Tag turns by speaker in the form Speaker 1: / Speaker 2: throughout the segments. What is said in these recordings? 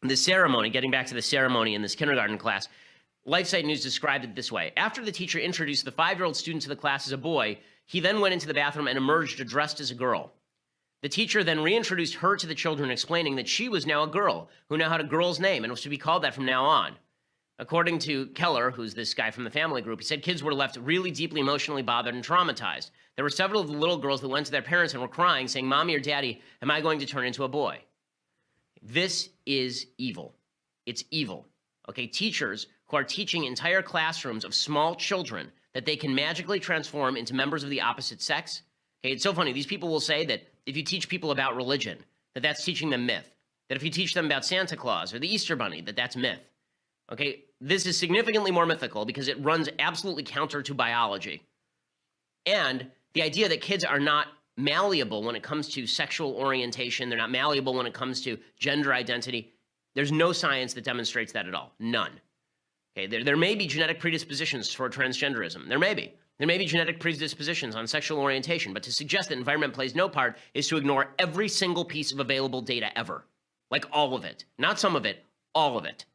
Speaker 1: The ceremony, getting back to the ceremony in this kindergarten class, LifeSite News described it this way. After the teacher introduced the 5-year-old student to the class as a boy, he then went into the bathroom and emerged dressed as a girl. The teacher then reintroduced her to the children, explaining that she was now a girl who now had a girl's name and was to be called that from now on. According to Keller, who's this guy from the family group, he said kids were left really deeply emotionally bothered and traumatized. There were several of the little girls that went to their parents and were crying, saying, "Mommy or Daddy, am I going to turn into a boy?" This is evil. It's evil. Okay, teachers who are teaching entire classrooms of small children that they can magically transform into members of the opposite sex. Okay, it's so funny. These people will say that if you teach people about religion, that that's teaching them myth. That if you teach them about Santa Claus or the Easter Bunny, that that's myth. Okay, this is significantly more mythical because it runs absolutely counter to biology. And the idea that kids are not malleable when it comes to sexual orientation, they're not malleable when it comes to gender identity, there's no science that demonstrates that at all. None. Okay, there may be genetic predispositions for transgenderism. There may be. There may be genetic predispositions on sexual orientation, but to suggest that environment plays no part is to ignore every single piece of available data ever. Like all of it. Not some of it, all of it.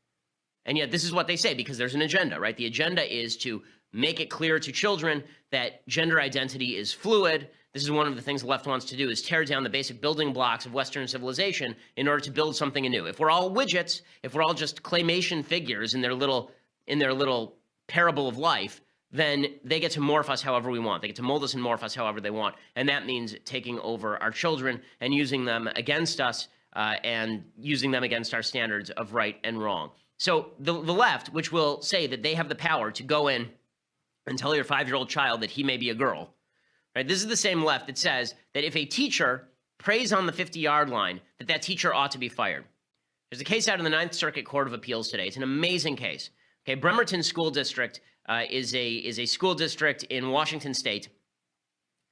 Speaker 1: And yet this is what they say because there's an agenda, right? The agenda is to make it clear to children that gender identity is fluid. This is one of the things the left wants to do, is tear down the basic building blocks of Western civilization in order to build something anew. If we're all widgets, if we're all just claymation figures in their little parable of life, then they get to morph us however we want. They get to mold us and morph us however they want. And that means taking over our children and using them against us and using them against our standards of right and wrong. So the left, which will say that they have the power to go in and tell your 5-year-old child that he may be a girl, right? This is the same left that says that if a teacher prays on the 50-yard line, that teacher ought to be fired. There's a case out in the Ninth Circuit Court of Appeals today. It's an amazing case. Okay, Bremerton School District is a school district in Washington State,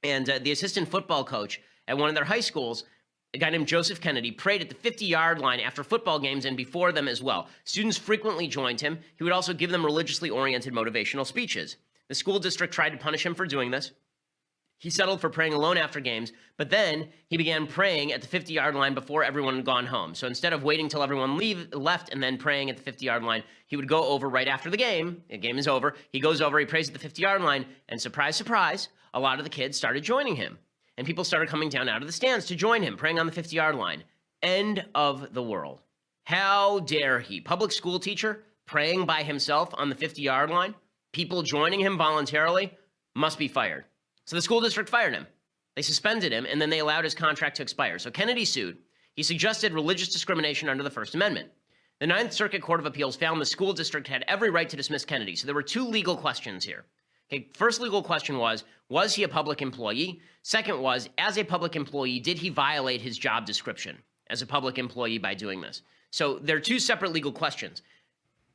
Speaker 1: and the assistant football coach at one of their high schools, a guy named Joseph Kennedy, prayed at the 50-yard line after football games and before them as well. Students frequently joined him. He would also give them religiously oriented motivational speeches. The school district tried to punish him for doing this. He settled for praying alone after games, but then he began praying at the 50-yard line before everyone had gone home. So instead of waiting till everyone left and then praying at the 50-yard line, he would go over right after the game. The game is over. He goes over, he prays at the 50-yard line, and surprise, surprise, a lot of the kids started joining him. And people started coming down out of the stands to join him, praying on the 50-yard line. End of the world. How dare he? Public school teacher praying by himself on the 50-yard line? People joining him voluntarily must be fired. So the school district fired him. They suspended him, and then they allowed his contract to expire. So Kennedy sued. He suggested religious discrimination under the First Amendment. The Ninth Circuit Court of Appeals found the school district had every right to dismiss Kennedy. So there were two legal questions here. Okay, first legal question was he a public employee? Second was, as a public employee, did he violate his job description as a public employee by doing this? So there are two separate legal questions.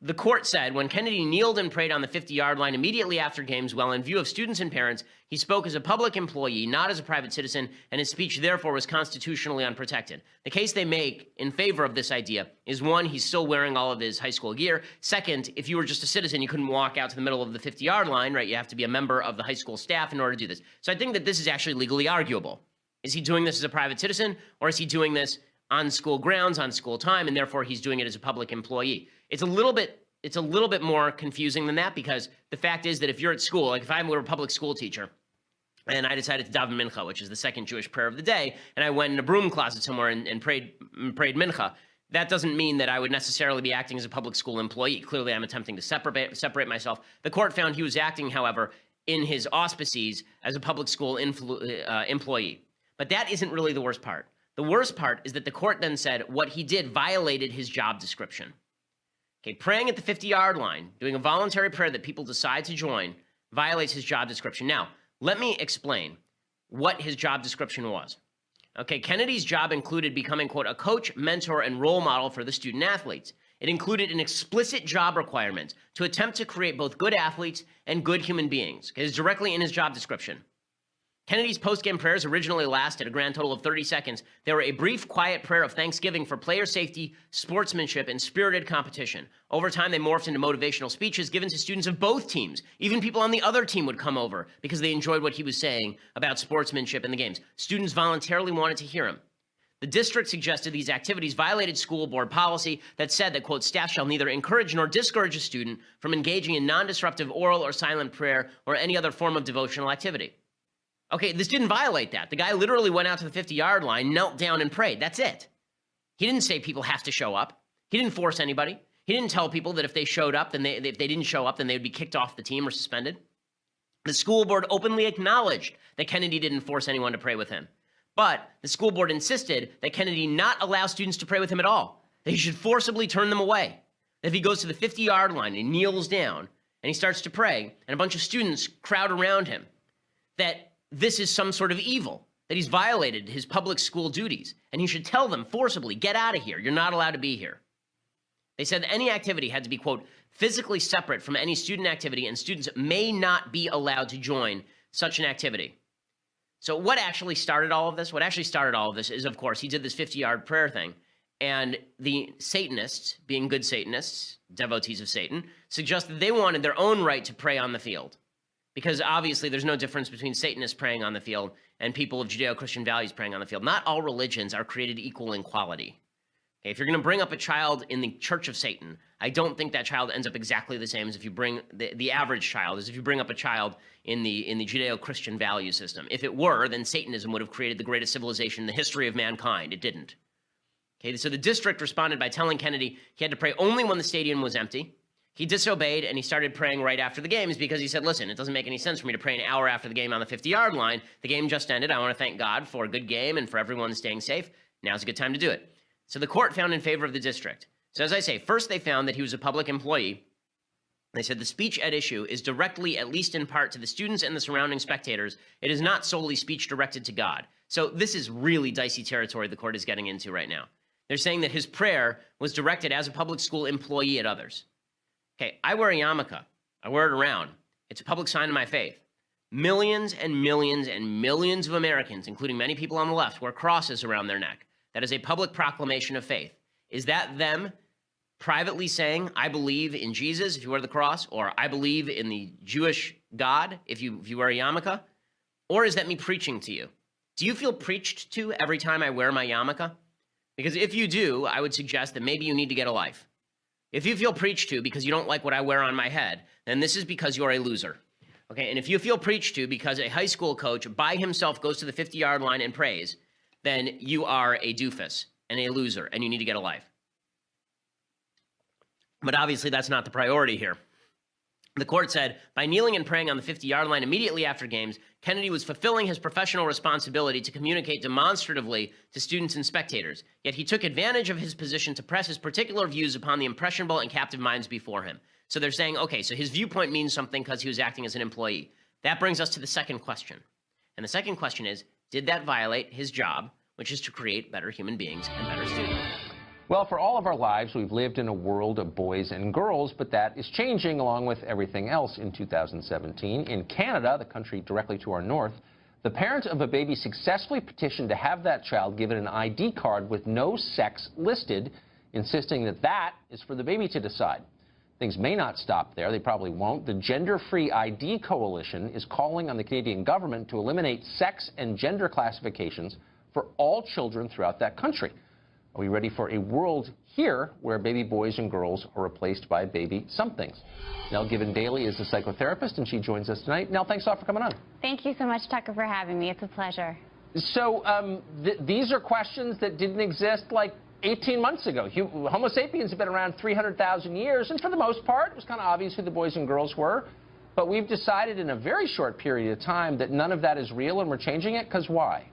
Speaker 1: The court said when Kennedy kneeled and prayed on the 50-yard line immediately after games, while in view of students and parents, he spoke as a public employee, not as a private citizen, and his speech therefore was constitutionally unprotected. The case they make in favor of this idea is, one, he's still wearing all of his high school gear. Second, if you were just a citizen, you couldn't walk out to the middle of the 50-yard line, right? You have to be a member of the high school staff in order to do this. So I think that this is actually legally arguable. Is he doing this as a private citizen, or is he doing this on school grounds, on school time, and therefore he's doing it as a public employee? It's a little bit more confusing than that, because the fact is that if you're at school, like if I were a public school teacher and I decided to daven mincha, which is the second Jewish prayer of the day, and I went in a broom closet somewhere and prayed mincha, that doesn't mean that I would necessarily be acting as a public school employee. Clearly, I'm attempting to separate myself. The court found he was acting, however, in his auspices as a public school employee. But that isn't really the worst part. The worst part is that the court then said what he did violated his job description. Okay, praying at the 50-yard line, doing a voluntary prayer that people decide to join, violates his job description. Now, let me explain what his job description was. Okay, Kennedy's job included becoming, quote, a coach, mentor, and role model for the student athletes. It included an explicit job requirement to attempt to create both good athletes and good human beings. It is directly in his job description. Kennedy's post-game prayers originally lasted a grand total of 30 seconds. They were a brief, quiet prayer of thanksgiving for player safety, sportsmanship, and spirited competition. Over time, they morphed into motivational speeches given to students of both teams. Even people on the other team would come over because they enjoyed what he was saying about sportsmanship in the games. Students voluntarily wanted to hear him. The district suggested these activities violated school board policy that said that, quote, staff shall neither encourage nor discourage a student from engaging in non-disruptive oral or silent prayer or any other form of devotional activity. Okay, this didn't violate that. The guy literally went out to the 50-yard line, knelt down, and prayed. That's it. He didn't say people have to show up. He didn't force anybody. He didn't tell people that if they showed up, then if they didn't show up, then they would be kicked off the team or suspended. The school board openly acknowledged that Kennedy didn't force anyone to pray with him. But the school board insisted that Kennedy not allow students to pray with him at all, that he should forcibly turn them away. That if he goes to the 50-yard line and kneels down and he starts to pray and a bunch of students crowd around him, that this is some sort of evil, that he's violated his public school duties, and he should tell them forcibly, get out of here, you're not allowed to be here. They said any activity had to be, quote, physically separate from any student activity, and students may not be allowed to join such an activity. So what actually started all of this? What actually started all of this is, of course, he did this 50-yard prayer thing, and the Satanists, being good Satanists, devotees of Satan, suggested they wanted their own right to pray on the field, because obviously there's no difference between Satanists praying on the field and people of Judeo-Christian values praying on the field. Not all religions are created equal in quality. Okay, if you're going to bring up a child in the Church of Satan, I don't think that child ends up exactly the same as if you bring the average child, as if you bring up a child in the Judeo-Christian value system. If it were, then Satanism would have created the greatest civilization in the history of mankind. It didn't. Okay, so the district responded by telling Kennedy he had to pray only when the stadium was empty. He disobeyed, and he started praying right after the games because he said, listen, it doesn't make any sense for me to pray an hour after the game on the 50-yard line. The game just ended. I want to thank God for a good game and for everyone staying safe. Now's a good time to do it. So the court found in favor of the district. So as I say, first they found that he was a public employee. They said the speech at issue is directly, at least in part, to the students and the surrounding spectators. It is not solely speech directed to God. So this is really dicey territory the court is getting into right now. They're saying that his prayer was directed as a public school employee at others. Okay, I wear a yarmulke. I wear it around. It's a public sign of my faith. Millions and millions and millions of Americans, including many people on the left, wear crosses around their neck. That is a public proclamation of faith. Is that them privately saying, I believe in Jesus if you wear the cross, or I believe in the Jewish God if you wear a yarmulke? Or is that me preaching to you? Do you feel preached to every time I wear my yarmulke? Because if you do, I would suggest that maybe you need to get a life. If you feel preached to because you don't like what I wear on my head, then this is because you're a loser. Okay, and if you feel preached to because a high school coach by himself goes to the 50-yard line and prays, then you are a doofus and a loser, and you need to get a life. But obviously, that's not the priority here. The court said, by kneeling and praying on the 50-yard line immediately after games, Kennedy was fulfilling his professional responsibility to communicate demonstratively to students and spectators. Yet he took advantage of his position to press his particular views upon the impressionable and captive minds before him. So they're saying, okay, so his viewpoint means something because he was acting as an employee. That brings us to the second question. And the second question is, did that violate his job, which is to create better human beings and better students?
Speaker 2: Well, for all of our lives, we've lived in a world of boys and girls, but that is changing along with everything else in 2017. In Canada, the country directly to our north, the parent of a baby successfully petitioned to have that child given an ID card with no sex listed, insisting that that is for the baby to decide. Things may not stop there. They probably won't. The Gender-Free ID Coalition is calling on the Canadian government to eliminate sex and gender classifications for all children throughout that country. Are we ready for a world here where baby boys and girls are replaced by baby somethings? Nell Given-Daly is a psychotherapist, and she joins us tonight. Nell, thanks a lot for coming on.
Speaker 3: Thank you so much, Tucker, for having me. It's a pleasure.
Speaker 2: So these are questions that didn't exist like 18 months ago. Homo sapiens have been around 300,000 years, and for the most part, it was kind of obvious who the boys and girls were. But we've decided in a very short period of time that none of that is real, and we're changing it, because why?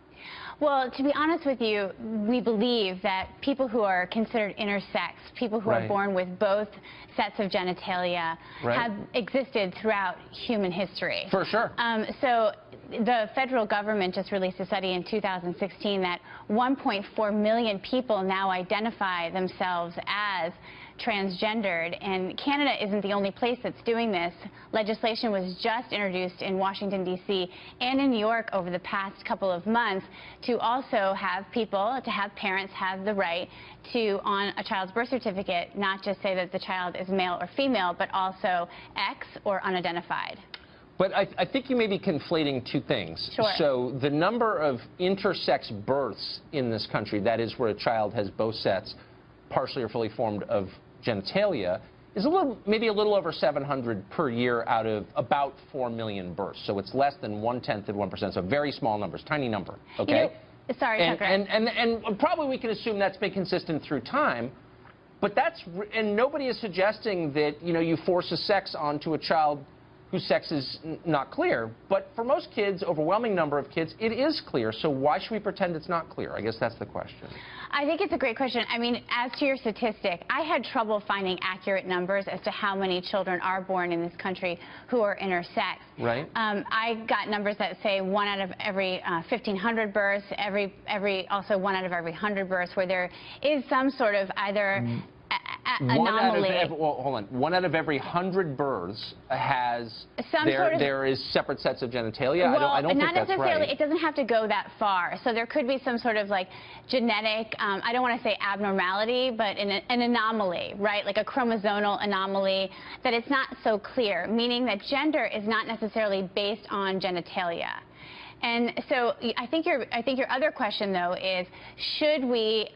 Speaker 3: Well, to be honest with you, we believe that people who are considered intersex, people who are born with both sets of genitalia, have existed throughout human history.
Speaker 2: For sure.
Speaker 3: So the federal government just released a study in 2016 that 1.4 million people now identify themselves as transgendered, and Canada isn't the only place that's doing this. Legislation was just introduced in Washington, D.C. and in New York over the past couple of months to also have parents have the right to, on a child's birth certificate, not just say that the child is male or female, but also X or unidentified.
Speaker 2: But I think you may be conflating two things.
Speaker 3: Sure.
Speaker 2: So the number of intersex births in this country, that is where a child has both sets, partially or fully formed, of genitalia, is maybe a little over 700 per year out of about 4 million births. So it's less than 1/10 of 1%. So very small numbers, tiny number. Okay.
Speaker 3: Sorry, Tucker.
Speaker 2: And probably we can assume that's been consistent through time. But and nobody is suggesting that you force a sex onto a child whose sex is not clear. But for most kids, overwhelming number of kids, it is clear. So why should we pretend it's not clear? I guess that's the question.
Speaker 3: I think it's a great question. I mean, as to your statistic, I had trouble finding accurate numbers as to how many children are born in this country who are intersex.
Speaker 2: Right.
Speaker 3: I got numbers that say 1 out of every 1,500 births, also 1 out of every 100 births, where there is some sort of either anomaly.
Speaker 2: Hold on. 1 out of every 100 births has there is separate sets of genitalia.
Speaker 3: Well,
Speaker 2: I don't think that's right.
Speaker 3: It doesn't have to go that far. So there could be some sort of like genetic, I don't want to say abnormality, but an anomaly, right? Like a chromosomal anomaly that it's not so clear, meaning that gender is not necessarily based on genitalia. And so I think your other question, though, is should we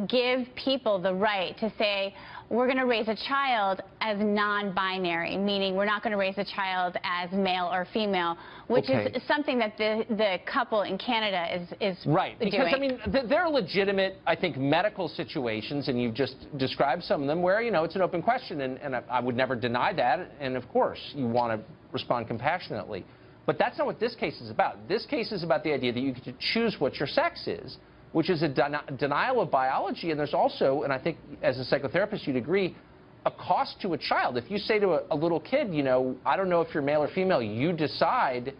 Speaker 3: give people the right to say we're going to raise a child as non-binary, meaning we're not going to raise a child as male or female, which is something that the couple in Canada is
Speaker 2: right, because
Speaker 3: doing.
Speaker 2: I mean there are legitimate, I think, medical situations, and you've just described some of them where it's an open question, and I would never deny that, and of course you want to respond compassionately. But that's not what this case is about. This case is about the idea that you get to choose what your sex is, which is a denial of biology. And there's also, and I think as a psychotherapist you'd agree, a cost to a child. If you say to a little kid, I don't know if you're male or female, you decide,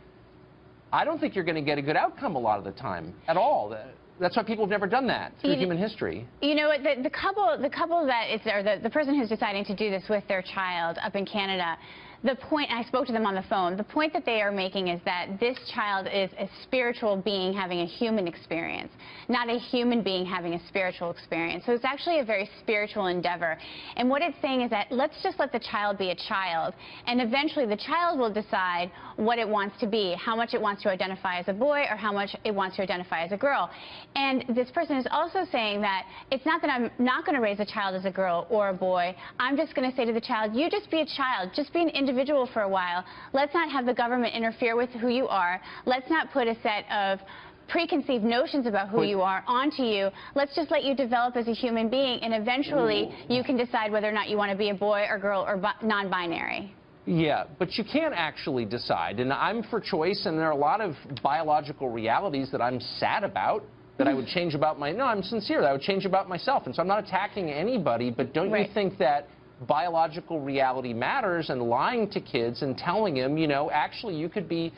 Speaker 2: I don't think you're going to get a good outcome a lot of the time at all. That's why people have never done that through human history. You know,
Speaker 3: the couple that is, or the person who's deciding to do this with their child up in Canada, the point, I spoke to them on the phone, the point that they are making is that this child is a spiritual being having a human experience, not a human being having a spiritual experience. So it's actually a very spiritual endeavor. And what it's saying is that let's just let the child be a child, and eventually the child will decide what it wants to be, how much it wants to identify as a boy or how much it wants to identify as a girl. And this person is also saying that it's not that I'm not going to raise a child as a girl or a boy. I'm just going to say to the child, you just be a child, just be an individual for a while. Let's not have the government interfere with who you are. Let's not put a set of preconceived notions about who you are onto you. Let's just let you develop as a human being, and eventually you can decide whether or not you want to be a boy or girl or non-binary.
Speaker 2: Yeah, but you can't actually decide. And I'm for choice, and there are a lot of biological realities that I'm sad about, that I would change about no, I'm sincere, that I would change about myself. And so I'm not attacking anybody, but don't you think that biological reality matters, and lying to kids and telling them, actually you could be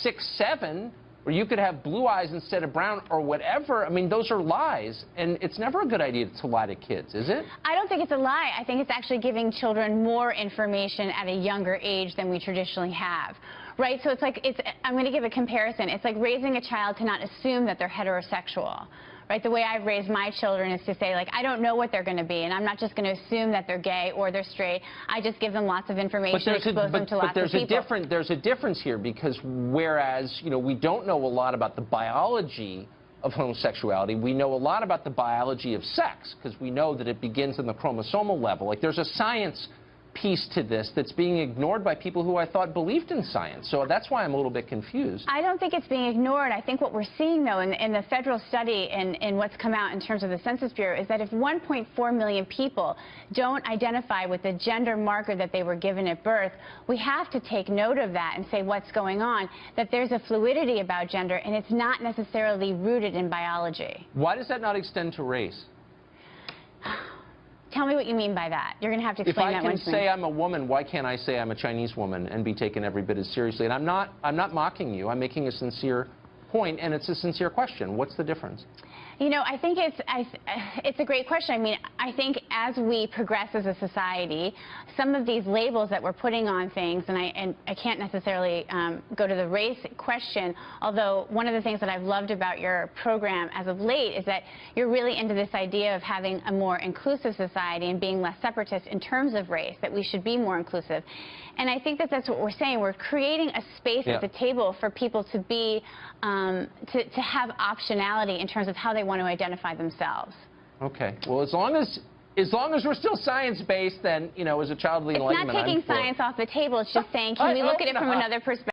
Speaker 2: 6'7", or you could have blue eyes instead of brown, or whatever. I mean, those are lies, and it's never a good idea to lie to kids, is it?
Speaker 3: I don't think it's a lie. I think it's actually giving children more information at a younger age than we traditionally have. Right? So it's like, I'm going to give a comparison. It's like raising a child to not assume that they're heterosexual. Right? The way I've raised my children is to say, like, I don't know what they're going to be, and I'm not just going to assume that they're gay or they're straight. I just give them lots of information, expose them to lots of people.
Speaker 2: There's a difference here, because whereas, we don't know a lot about the biology of homosexuality, we know a lot about the biology of sex, because we know that it begins on the chromosomal level. Like, there's a science piece to this that's being ignored by people who I thought believed in science. So that's why I'm a little bit confused.
Speaker 3: I don't think it's being ignored. I think what we're seeing, though, in the federal study and what's come out in terms of the Census Bureau is that if 1.4 million people don't identify with the gender marker that they were given at birth, we have to take note of that and say what's going on, that there's a fluidity about gender, and it's not necessarily rooted in biology.
Speaker 2: Why does that not extend to race?
Speaker 3: Tell me what you mean by that. You're going to have to explain that one to me.
Speaker 2: If I can say I'm a woman, why can't I say I'm a Chinese woman and be taken every bit as seriously? And I'm not mocking you. I'm making a sincere point, and it's a sincere question. What's the difference?
Speaker 3: You know, I think it's a great question. I mean, I think as we progress as a society, some of these labels that we're putting on things, and I can't necessarily go to the race question, although one of the things that I've loved about your program as of late is that you're really into this idea of having a more inclusive society and being less separatist in terms of race, that we should be more inclusive. And I think that that's what we're saying. We're creating a space at the table for people to be, to have optionality in terms of how they want to identify themselves.
Speaker 2: Okay. Well, as long as we're still science-based, then, you know, as a child of the Enlightenment,
Speaker 3: it's not taking science off the table. It's just saying, can we look at it from another perspective?